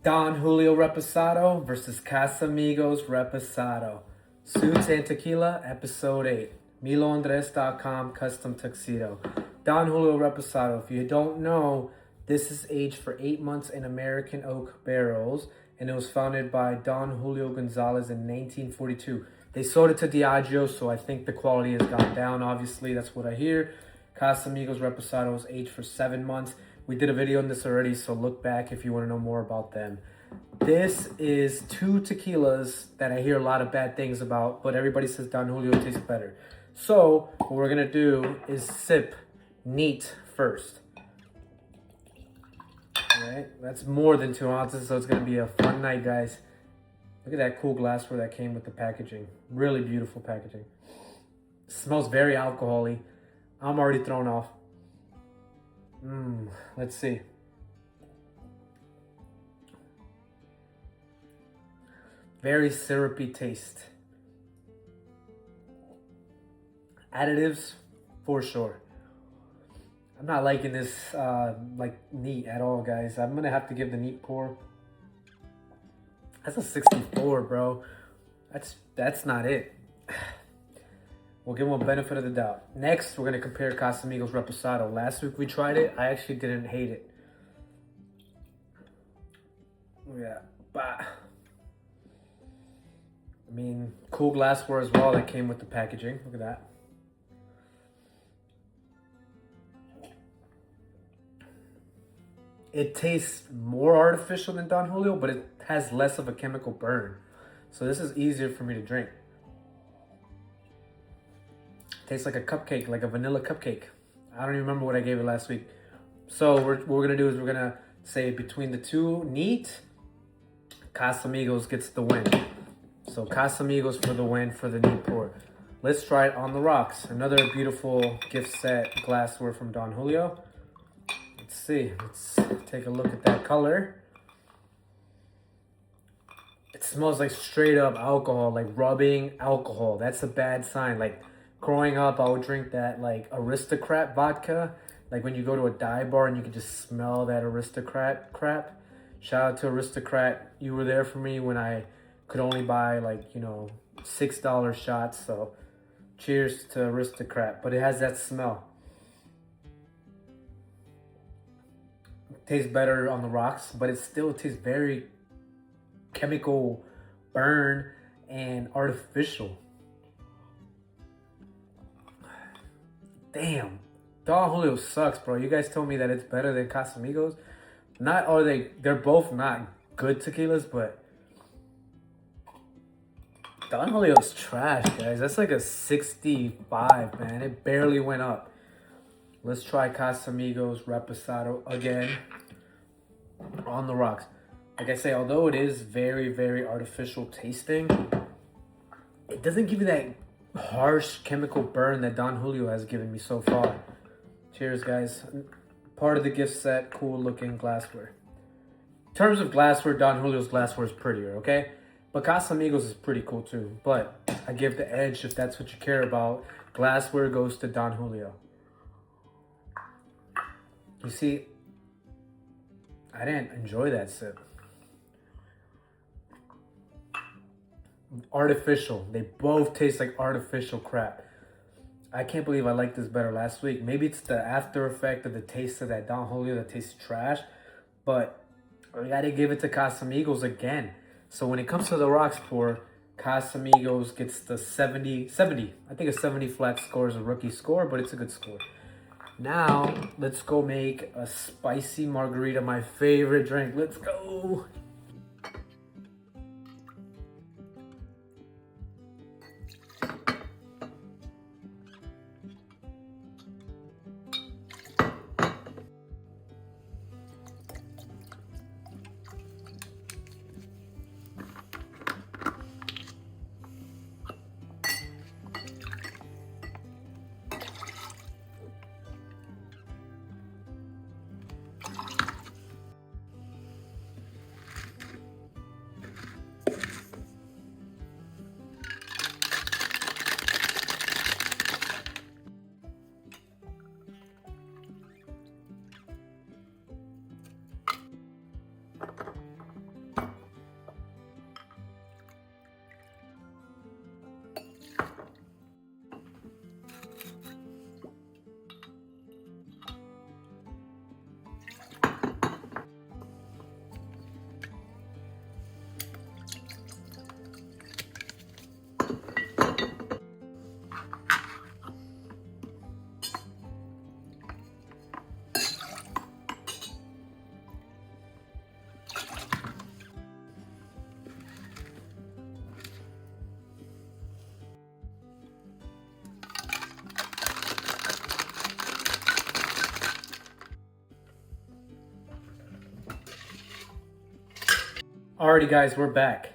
Don Julio Reposado versus Casamigos Reposado. Suits and Tequila, Episode 8. MiloAndres.com Custom Tuxedo. Don Julio Reposado. If you don't know, this is aged for 8 months in American oak barrels, and it was founded by Don Julio Gonzalez in 1942. They sold it to Diageo, so I think the quality has gone down. Obviously, that's what I hear. Casamigos Reposado was aged for 7 months. We did a video on this already, so look back if you want to know more about them. This is two tequilas that I hear a lot of bad things about, but everybody says Don Julio tastes better. So what we're going to do is sip neat first. All right, that's more than 2 ounces, so it's going to be a fun night, guys. Look at that cool glassware that came with the packaging. Really beautiful packaging. It smells very alcohol-y. I'm already thrown off. Let's see. Very syrupy taste. Additives, for sure. I'm not liking this like neat at all, guys. I'm gonna have to give the neat pour. That's a 64, bro. That's not it. We'll give them a benefit of the doubt. Next, we're gonna compare Casamigos Reposado. Last week we tried it. I actually didn't hate it. Yeah, but I mean, cool glassware as well that came with the packaging. Look at that. It tastes more artificial than Don Julio, but it has less of a chemical burn. So this is easier for me to drink. Tastes like a cupcake, like a vanilla cupcake. I don't even remember what I gave it last week. So what we're gonna do is we're gonna say between the two, neat, Casamigos gets the win. So Casamigos for the win for the neat pour. Let's try it on the rocks. Another beautiful gift set glassware from Don Julio. Let's see, let's take a look at that color. It smells like straight up alcohol, like rubbing alcohol. That's a bad sign. Like growing up, I would drink that like Aristocrat vodka. Like when you go to a dive bar and you can just smell that Aristocrat crap. Shout out to Aristocrat. You were there for me when I could only buy like, you know, $6 shots. So cheers to Aristocrat. But it has that smell. It tastes better on the rocks, but it still tastes very chemical burn and artificial. Damn, Don Julio sucks, bro. You guys told me that it's better than Casamigos. Not are they're both not good tequilas, but Don Julio's trash, guys. That's like a 65, man. It barely went up. Let's try Casamigos Reposado again on the rocks. Like I say, although it is very, very artificial tasting, it doesn't give you that harsh chemical burn that Don Julio has given me so far. Cheers, guys. Part of the gift set, cool looking glassware. In terms of glassware, Don Julio's glassware is prettier, okay? But Casamigos is pretty cool too. But I give the edge, if that's what you care about. Glassware goes to Don Julio. You see, I didn't enjoy that sip. Artificial. They both taste like artificial crap. I can't believe I liked this better last week. Maybe it's the after effect of the taste of that Don Julio that tastes trash, but I gotta give it to Casamigos again. So when it comes to the rocks pour, Casamigos gets the 70. I think a 70 flat score is a rookie score, but it's a good score. Now, let's go make a spicy margarita, my favorite drink. Let's go. Alrighty, guys, we're back.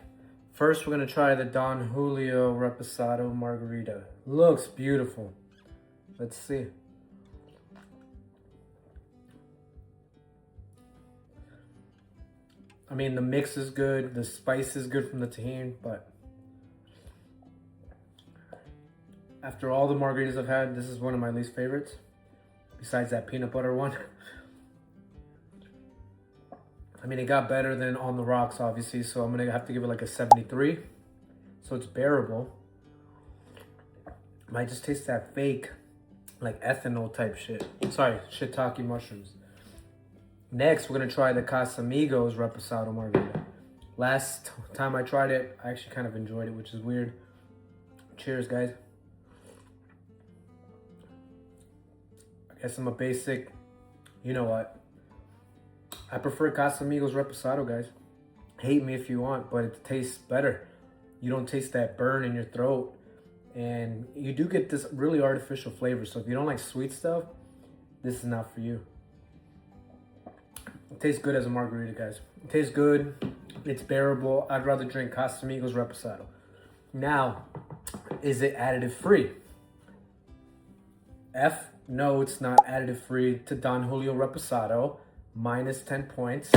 First, we're gonna try the Don Julio Reposado Margarita. Looks beautiful. Let's see. I mean, the mix is good. The spice is good from the tahini, but after all the margaritas I've had, this is one of my least favorites. Besides that peanut butter one. I mean, it got better than On the Rocks, obviously, so I'm gonna have to give it like a 73. So it's bearable. Might just taste that fake, like ethanol type shit. Sorry, shiitake mushrooms. Next, we're gonna try the Casamigos Reposado Margarita. Last time I tried it, I actually kind of enjoyed it, which is weird. Cheers, guys. I guess I'm a basic, you know what? I prefer Casamigos Reposado, guys. Hate me if you want, but it tastes better. You don't taste that burn in your throat. And you do get this really artificial flavor. So if you don't like sweet stuff, this is not for you. It tastes good as a margarita, guys. It tastes good. It's bearable. I'd rather drink Casamigos Reposado. Now, is it additive free? F, no, it's not additive free to Don Julio Reposado. Minus 10 points.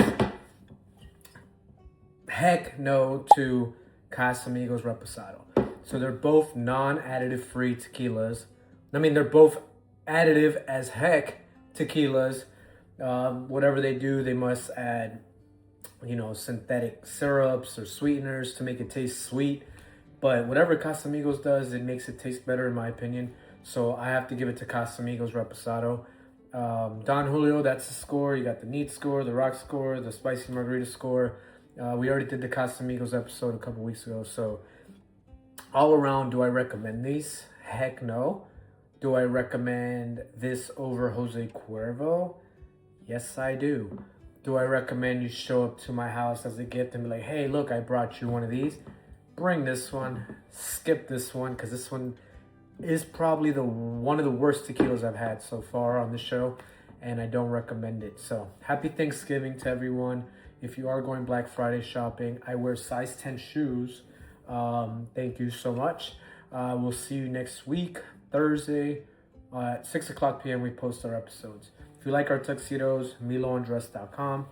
Heck no to Casamigos Reposado. So they're both non-additive free tequilas. I mean, they're both additive as heck tequilas. Whatever they do, they must add, you know, synthetic syrups or sweeteners to make it taste sweet. But whatever Casamigos does, it makes it taste better in my opinion. So I have to give it to Casamigos Reposado. Don Julio, that's the score. You got the neat score, the rock score, the spicy margarita score. We already did the Casamigos episode a couple weeks ago. So all around, do I recommend these? Heck no. Do I recommend this over Jose Cuervo? Yes, I do. Do I recommend you show up to my house as a gift and be like, hey, look, I brought you one of these. Bring this one. Skip this one, because this one is probably one of the worst tequilas I've had so far on the show, and I don't recommend it. So happy Thanksgiving to everyone. If you are going Black Friday shopping, I wear size 10 shoes. Thank you so much. We'll see you next week, Thursday at 6 o'clock p.m. we post our episodes. If you like our tuxedos, miloandress.com.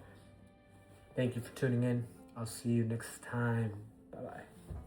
Thank you for tuning in. I'll see you next time. Bye-bye.